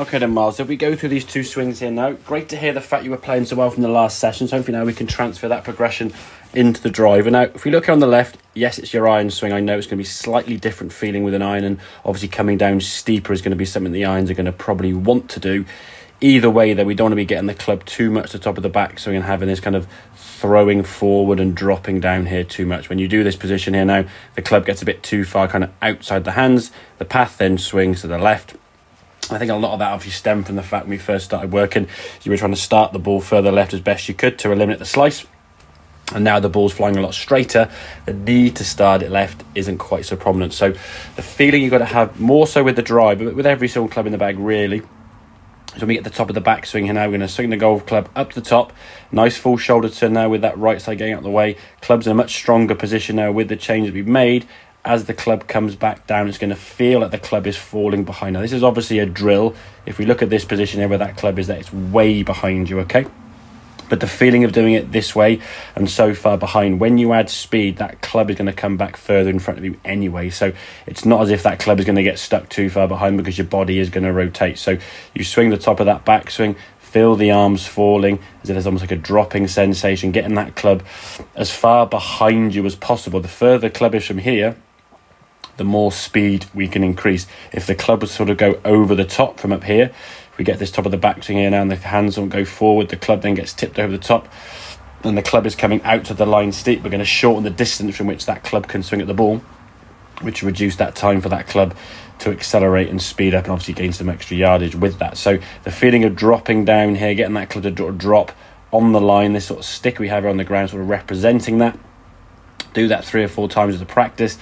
Okay then, Miles, if we go through these two swings here now, great to hear the fact you were playing so well from the last session, so hopefully now we can transfer that progression into the driver. Now, if we look here on the left, yes, it's your iron swing. I know it's going to be slightly different feeling with an iron, and obviously coming down steeper is going to be something the irons are going to probably want to do. Either way, though, we don't want to be getting the club too much to the top of the backswing and having this kind of throwing forward and dropping down here too much. When you do this position here now, the club gets a bit too far kind of outside the hands. The path then swings to the left. I think a lot of that obviously stemmed from the fact when we first started working, you were trying to start the ball further left as best you could to eliminate the slice. And now the ball's flying a lot straighter. The need to start it left isn't quite so prominent. So the feeling you've got to have more so with the driver, but with every single club in the bag really. So when we get the top of the backswing here now, we're going to swing the golf club up to the top. Nice full shoulder turn now with that right side getting out of the way. Club's in a much stronger position now with the change that we've made. As the club comes back down, it's going to feel like the club is falling behind. Now, this is obviously a drill. If we look at this position here where that club is, that it's way behind you, okay? But the feeling of doing it this way and so far behind, when you add speed, that club is going to come back further in front of you anyway. So it's not as if that club is going to get stuck too far behind because your body is going to rotate. So you swing the top of that backswing, feel the arms falling as if there's almost like a dropping sensation, getting that club as far behind you as possible. The further the club is from here, the more speed we can increase. If the club would sort of go over the top from up here, if we get this top of the backswing here now and the hands don't go forward, the club then gets tipped over the top and the club is coming out to the line steep. We're going to shorten the distance from which that club can swing at the ball, which will reduce that time for that club to accelerate and speed up and obviously gain some extra yardage with that. So the feeling of dropping down here, getting that club to drop on the line, this sort of stick we have on the ground sort of representing that. Do that 3 or 4 times as a practice.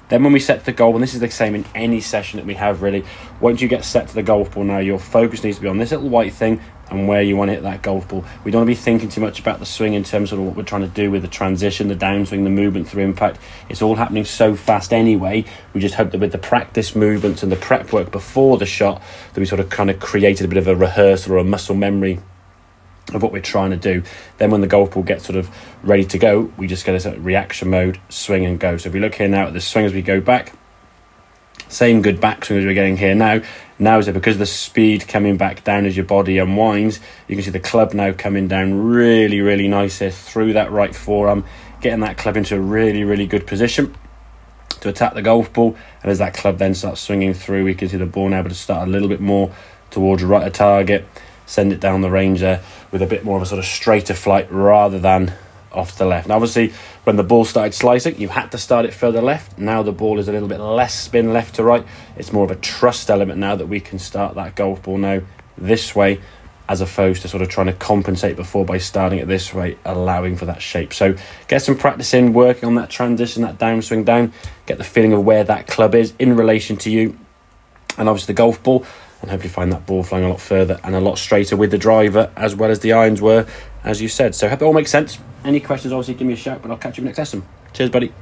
Then when we set to the goal, and this is the same in any session that we have really, once you get set to the golf ball now, your focus needs to be on this little white thing and where you want to hit that golf ball. We don't want to be thinking too much about the swing in terms of what we're trying to do with the transition, the downswing, the movement through impact. It's all happening so fast anyway. We just hope that with the practice movements and the prep work before the shot, that we sort of kind of created a bit of a rehearsal or a muscle memory of what we're trying to do. Then when the golf ball gets sort of ready to go, we just get a sort of reaction mode, swing and go. So if we look here now at the swing as we go back, same good backswing as we're getting here now. Now is it because of the speed coming back down as your body unwinds, you can see the club now coming down really, really nice here through that right forearm, getting that club into a really, really good position to attack the golf ball. And as that club then starts swinging through, we can see the ball now able to start a little bit more towards right of target, send it down the range there with a bit more of a sort of straighter flight rather than off to the left. Now obviously when the ball started slicing, you had to start it further left. Now the ball is a little bit less spin left to right. It's more of a trust element now that we can start that golf ball now this way, as opposed to sort of trying to compensate before by starting it this way, allowing for that shape. So get some practice in, working on that transition, that downswing down, get the feeling of where that club is in relation to you and obviously the golf ball, and hopefully find that ball flying a lot further and a lot straighter with the driver as well as the irons were, as you said. So hope it all makes sense. Any questions, obviously give me a shout, but I'll catch you next lesson. Cheers, buddy.